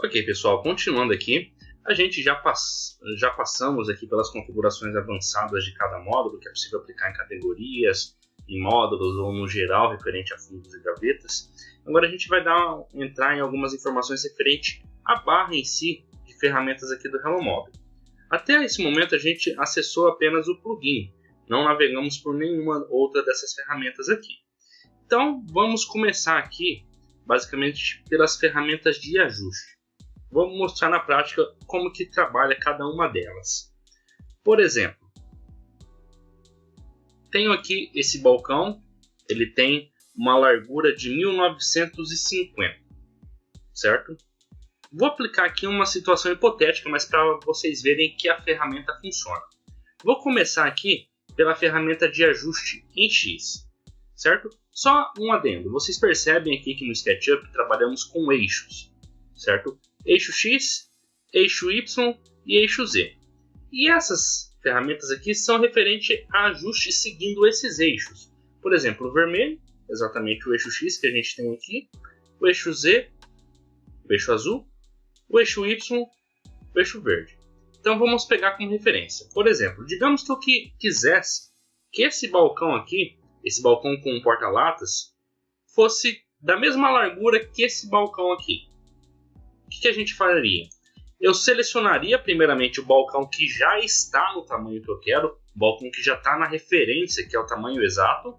Ok, pessoal, continuando aqui, a gente já passamos aqui pelas configurações avançadas de cada módulo, que é possível aplicar em categorias, em módulos ou no geral referente a fundos e gavetas. Agora a gente vai entrar em algumas informações referente à barra em si de ferramentas aqui do HelloMob. Até esse momento a gente acessou apenas o plugin, não navegamos por nenhuma outra dessas ferramentas aqui. Então vamos começar aqui basicamente pelas ferramentas de ajuste. Vou mostrar na prática como que trabalha cada uma delas. Por exemplo, tenho aqui esse balcão, ele tem uma largura de 1950, certo? Vou aplicar aqui uma situação hipotética, mas para vocês verem que a ferramenta funciona. Vou começar aqui pela ferramenta de ajuste em X, certo? Só um adendo, vocês percebem aqui que no SketchUp trabalhamos com eixos, certo? Eixo X, eixo Y e eixo Z. E essas ferramentas aqui são referentes a ajustes seguindo esses eixos. Por exemplo, o vermelho, exatamente o eixo X que a gente tem aqui, o eixo Z, o eixo azul, o eixo Y, o eixo verde. Então vamos pegar como referência. Por exemplo, digamos que eu quisesse que esse balcão aqui, esse balcão com porta-latas, fosse da mesma largura que esse balcão aqui. O que a gente faria? Eu selecionaria primeiramente o balcão que já está no tamanho que eu quero, o balcão que já está na referência, que é o tamanho exato.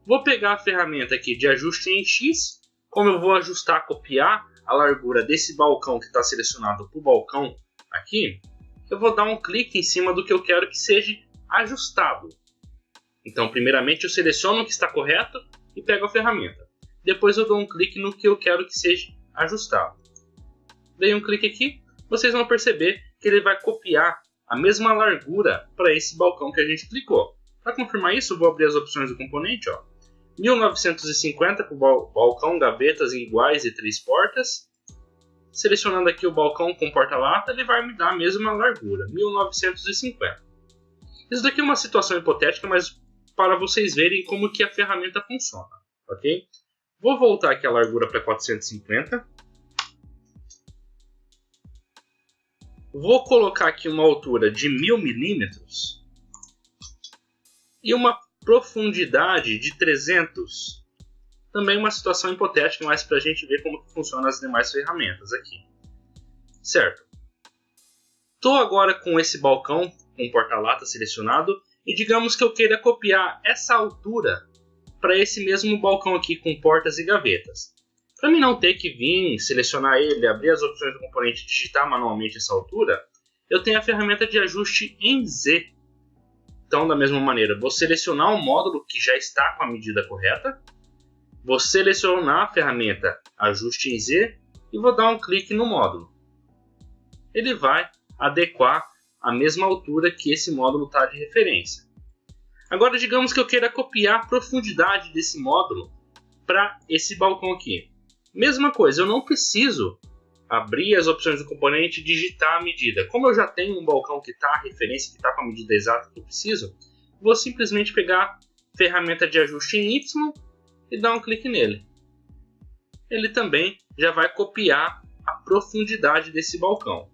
Vou pegar a ferramenta aqui de ajuste em X, como eu vou ajustar, copiar a largura desse balcão que está selecionado para o balcão aqui, eu vou dar um clique em cima do que eu quero que seja ajustado. Então, primeiramente eu seleciono o que está correto e pego a ferramenta. Depois eu dou um clique no que eu quero que seja ajustado. Dei um clique aqui, vocês vão perceber que ele vai copiar a mesma largura para esse balcão que a gente clicou. Para confirmar isso, eu vou abrir as opções do componente. 1950 para o balcão, gavetas iguais e 3 portas. Selecionando aqui o balcão com porta-lata, ele vai me dar a mesma largura, 1950. Isso daqui é uma situação hipotética, mas para vocês verem como que a ferramenta funciona. Ok? Vou voltar aqui a largura para 450. Vou colocar aqui uma altura de 1000 milímetros e uma profundidade de 300. Também uma situação hipotética, mas para a gente ver como que funcionam as demais ferramentas aqui. Certo. Estou agora com esse balcão com porta-lata selecionado e digamos que eu queira copiar essa altura para esse mesmo balcão aqui com portas e gavetas. Para mim não ter que vir, selecionar ele, abrir as opções do componente e digitar manualmente essa altura, eu tenho a ferramenta de ajuste em Z. Então, da mesma maneira, vou selecionar o módulo que já está com a medida correta, vou selecionar a ferramenta ajuste em Z e vou dar um clique no módulo. Ele vai adequar a mesma altura que esse módulo está de referência. Agora, digamos que eu queira copiar a profundidade desse módulo para esse balcão aqui. Mesma coisa, eu não preciso abrir as opções do componente e digitar a medida. Como eu já tenho um balcão que está a referência, que está com a medida exata que eu preciso, vou simplesmente pegar a ferramenta de ajuste em Y e dar um clique nele. Ele também já vai copiar a profundidade desse balcão.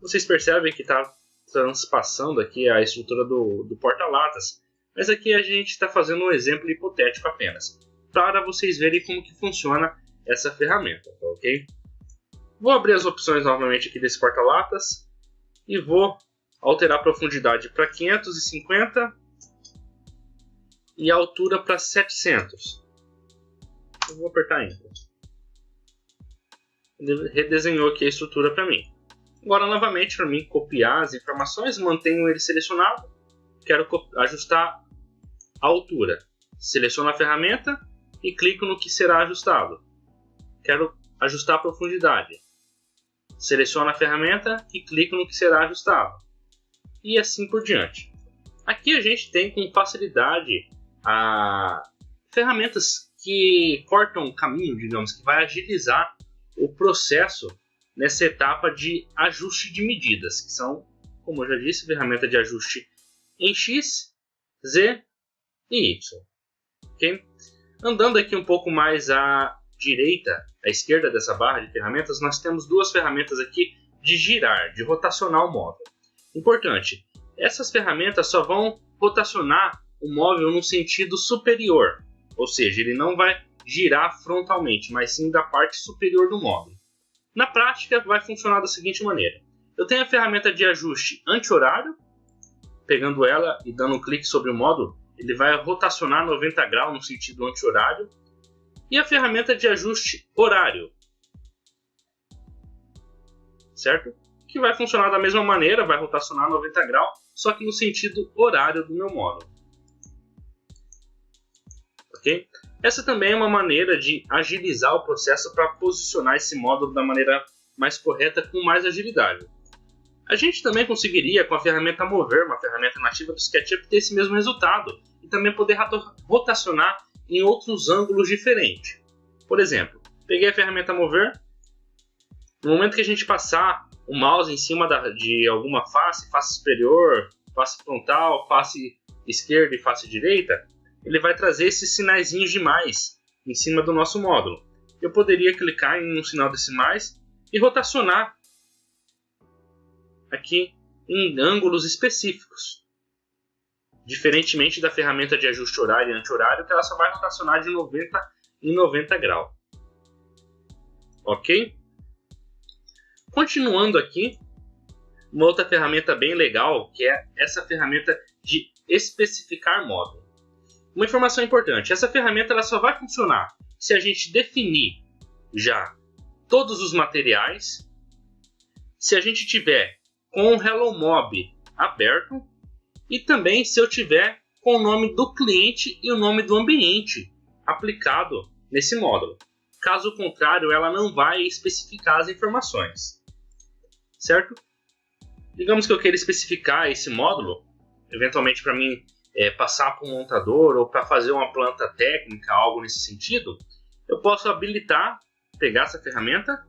Vocês percebem que está transpassando aqui a estrutura do porta-latas, mas aqui a gente está fazendo um exemplo hipotético apenas, para vocês verem como que funciona essa ferramenta, ok? Vou abrir as opções novamente aqui desse porta-latas e vou alterar a profundidade para 550 e a altura para 700. Eu vou apertar Enter. Ele redesenhou aqui a estrutura para mim. Agora novamente para mim copiar as informações, mantenho ele selecionado, quero ajustar a altura. Seleciono a ferramenta e clico no que será ajustado. Quero ajustar a profundidade. Seleciono a ferramenta e clico no que será ajustado. E assim por diante. Aqui a gente tem com facilidade ferramentas que cortam o caminho, digamos, que vai agilizar o processo nessa etapa de ajuste de medidas, que são, como eu já disse, ferramenta de ajuste em X, Z e Y. Okay? Andando aqui um pouco mais direita, à esquerda dessa barra de ferramentas, nós temos duas ferramentas aqui de girar, de rotacionar o móvel. Importante, essas ferramentas só vão rotacionar o móvel no sentido superior, ou seja, ele não vai girar frontalmente, mas sim da parte superior do móvel. Na prática, vai funcionar da seguinte maneira. Eu tenho a ferramenta de ajuste anti-horário, pegando ela e dando um clique sobre o módulo, ele vai rotacionar 90 graus no sentido anti-horário. E a ferramenta de ajuste horário, certo? Que vai funcionar da mesma maneira, vai rotacionar 90 graus, só que no sentido horário do meu módulo. Ok? Essa também é uma maneira de agilizar o processo para posicionar esse módulo da maneira mais correta, com mais agilidade. A gente também conseguiria, com a ferramenta Mover, uma ferramenta nativa do SketchUp, ter esse mesmo resultado e também poder rotacionar em outros ângulos diferentes. Por exemplo, peguei a ferramenta Mover, no momento que a gente passar o mouse em cima de alguma face, face superior, face frontal, face esquerda e face direita, ele vai trazer esses sinaizinhos de mais em cima do nosso módulo. Eu poderia clicar em um sinal desse mais e rotacionar aqui em ângulos específicos. Diferentemente da ferramenta de ajuste horário e anti-horário, que ela só vai rotacionar de 90 em 90 graus. Ok? Continuando aqui, uma outra ferramenta bem legal, que é essa ferramenta de especificar módulo. Uma informação importante, essa ferramenta ela só vai funcionar se a gente definir já todos os materiais, se a gente tiver com o Hello Mob aberto e também se eu tiver com o nome do cliente e o nome do ambiente aplicado nesse módulo. Caso contrário, ela não vai especificar as informações. Certo? Digamos que eu queira especificar esse módulo, eventualmente para mim passar para um montador ou para fazer uma planta técnica, algo nesse sentido, eu posso habilitar, pegar essa ferramenta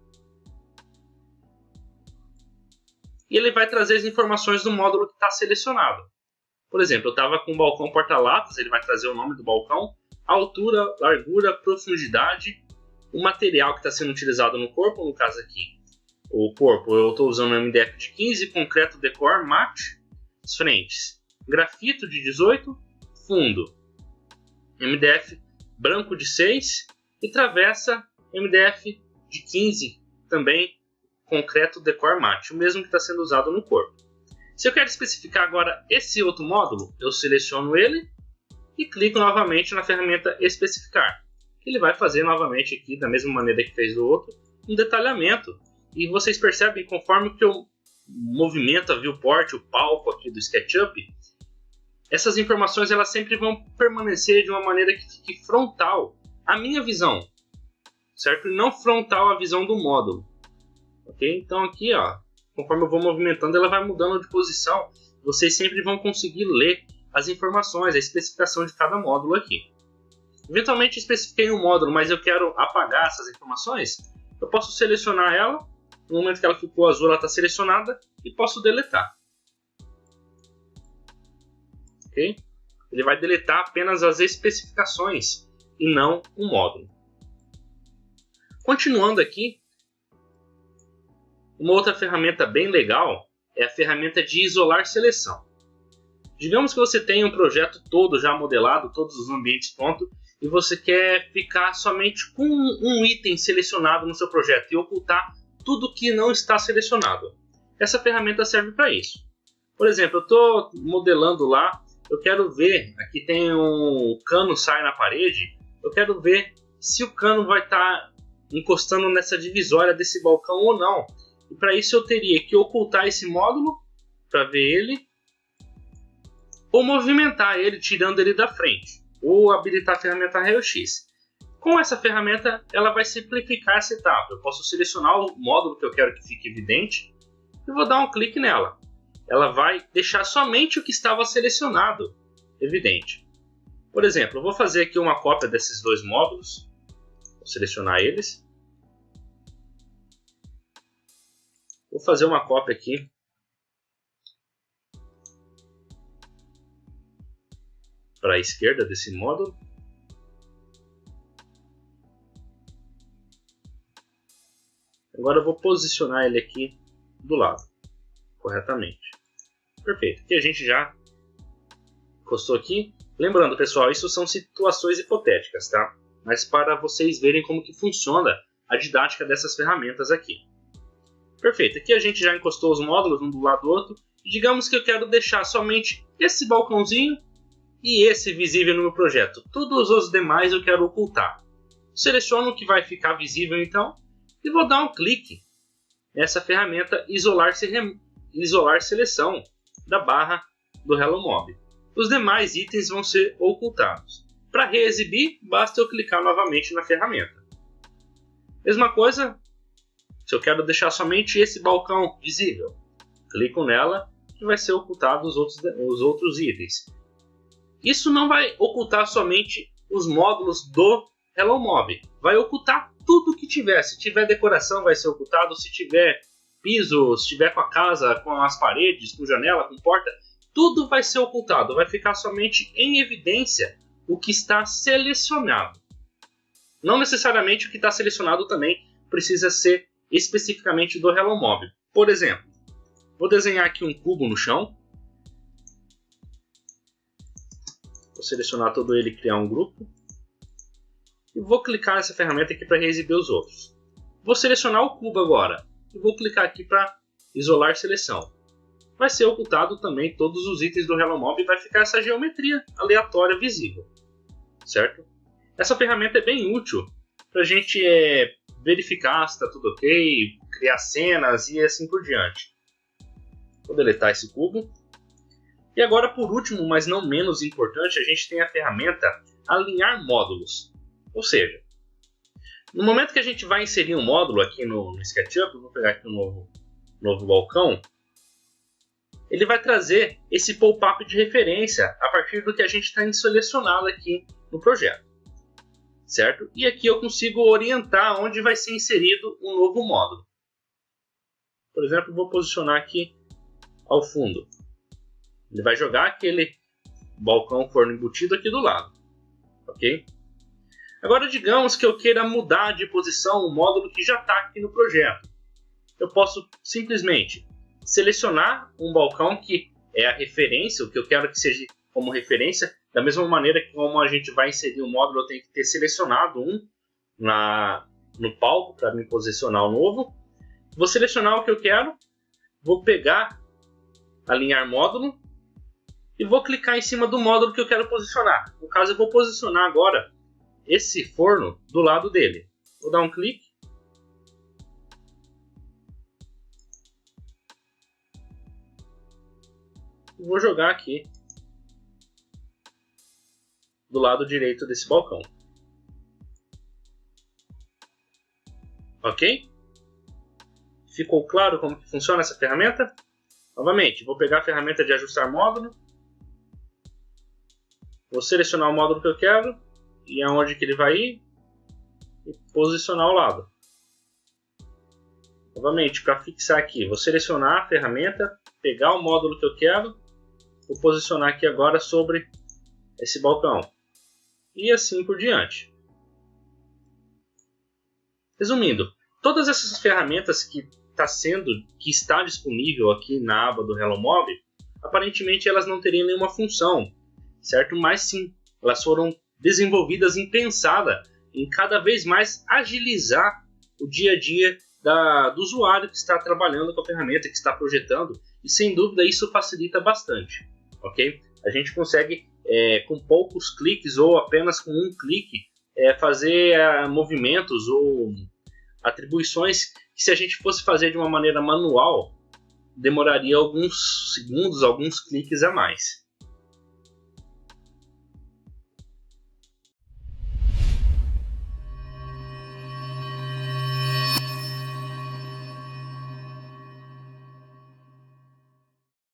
e ele vai trazer as informações do módulo que está selecionado. Por exemplo, eu estava com um balcão porta-latas, ele vai trazer o nome do balcão, a altura, largura, profundidade, o material que está sendo utilizado no corpo, no caso aqui. O corpo eu estou usando um MDF de 15, concreto decor mate, as frentes, grafito de 18, fundo, MDF branco de 6 e travessa MDF de 15, também concreto decor mate, o mesmo que está sendo usado no corpo. Se eu quero especificar agora esse outro módulo, eu seleciono ele e clico novamente na ferramenta especificar. Ele vai fazer novamente aqui, da mesma maneira que fez do outro, um detalhamento. E vocês percebem, conforme que eu movimento a viewport, o palco aqui do SketchUp, essas informações elas sempre vão permanecer de uma maneira que fique frontal à minha visão, certo? E não frontal à visão do módulo. Ok? Então aqui, ó, conforme eu vou movimentando, ela vai mudando de posição. Vocês sempre vão conseguir ler as informações, a especificação de cada módulo aqui. Eventualmente especifiquei um módulo, mas eu quero apagar essas informações. Eu posso selecionar ela. No momento que ela ficou azul, ela está selecionada e posso deletar. Okay? Ele vai deletar apenas as especificações e não o módulo. Continuando aqui, uma outra ferramenta bem legal é a ferramenta de isolar seleção. Digamos que você tem um projeto todo já modelado, todos os ambientes prontos, e você quer ficar somente com um item selecionado no seu projeto e ocultar tudo que não está selecionado. Essa ferramenta serve para isso. Por exemplo, eu estou modelando lá, eu quero ver, aqui tem um cano sai na parede, eu quero ver se o cano vai estar encostando nessa divisória desse balcão ou não. E para isso eu teria que ocultar esse módulo para ver ele, ou movimentar ele tirando ele da frente, ou habilitar a ferramenta raio-x. Com essa ferramenta, ela vai simplificar essa etapa. Eu posso selecionar o módulo que eu quero que fique evidente e vou dar um clique nela. Ela vai deixar somente o que estava selecionado evidente. Por exemplo, eu vou fazer aqui uma cópia desses dois módulos. Vou selecionar eles. Vou fazer uma cópia aqui para a esquerda desse módulo. Agora eu vou posicionar ele aqui do lado, corretamente. Perfeito. Aqui a gente já encostou aqui. Lembrando, pessoal, isso são situações hipotéticas, tá? Mas para vocês verem como que funciona a didática dessas ferramentas aqui. Perfeito. Aqui a gente já encostou os módulos um do lado do outro. E digamos que eu quero deixar somente esse balcãozinho e esse visível no meu projeto. Todos os demais eu quero ocultar. Seleciono o que vai ficar visível então e vou dar um clique nessa ferramenta isolar seleção da barra do Hello Mob. Os demais itens vão ser ocultados. Para reexibir, basta eu clicar novamente na ferramenta. Mesma coisa, se eu quero deixar somente esse balcão visível, clico nela e vai ser ocultado os outros itens. Isso não vai ocultar somente os módulos do Hello Mob, vai ocultar tudo que tiver. Se tiver decoração vai ser ocultado, se tiver piso, se tiver com a casa, com as paredes, com janela, com porta, tudo vai ser ocultado, vai ficar somente em evidência o que está selecionado. Não necessariamente o que está selecionado também precisa ser especificamente do Hello Mob. Por exemplo, vou desenhar aqui um cubo no chão. Vou selecionar todo ele e criar um grupo. E vou clicar nessa ferramenta aqui para reexibir os outros. Vou selecionar o cubo agora. E vou clicar aqui para isolar seleção. Vai ser ocultado também todos os itens do Hello Mob e vai ficar essa geometria aleatória visível. Certo? Essa ferramenta é bem útil para a gente verificar se está tudo ok, criar cenas e assim por diante. Vou deletar esse cubo. E agora, por último, mas não menos importante, a gente tem a ferramenta alinhar módulos. Ou seja, no momento que a gente vai inserir um módulo aqui no SketchUp, vou pegar aqui um novo balcão, ele vai trazer esse pop-up de referência a partir do que a gente está selecionado aqui no projeto. Certo? E aqui eu consigo orientar onde vai ser inserido um novo módulo. Por exemplo, vou posicionar aqui ao fundo. Ele vai jogar aquele balcão forno embutido aqui do lado. Ok? Agora digamos que eu queira mudar de posição o módulo que já está aqui no projeto. Eu posso simplesmente selecionar um balcão que é a referência, o que eu quero que seja como referência. Da mesma maneira que como a gente vai inserir um módulo, eu tenho que ter selecionado um no palco para me posicionar o novo. Vou selecionar o que eu quero, vou pegar, alinhar módulo e vou clicar em cima do módulo que eu quero posicionar. No caso, eu vou posicionar agora esse forno do lado dele. Vou dar um clique. E vou jogar aqui do lado direito desse balcão. Ok? Ficou claro como que funciona essa ferramenta? Novamente, vou pegar a ferramenta de ajustar módulo. Vou selecionar o módulo que eu quero e aonde que ele vai ir e posicionar ao lado. Novamente, para fixar aqui, vou selecionar a ferramenta, pegar o módulo que eu quero, vou posicionar aqui agora sobre esse balcão. E assim por diante. Resumindo, todas essas ferramentas que está disponível aqui na aba do Hello Mob, aparentemente elas não teriam nenhuma função, certo? Mas sim, elas foram desenvolvidas e pensadas em cada vez mais agilizar o dia a dia do usuário que está trabalhando com a ferramenta, que está projetando, e sem dúvida isso facilita bastante, ok? A gente consegue com poucos cliques ou apenas com um clique fazer movimentos ou atribuições que, se a gente fosse fazer de uma maneira manual, demoraria alguns segundos, alguns cliques a mais.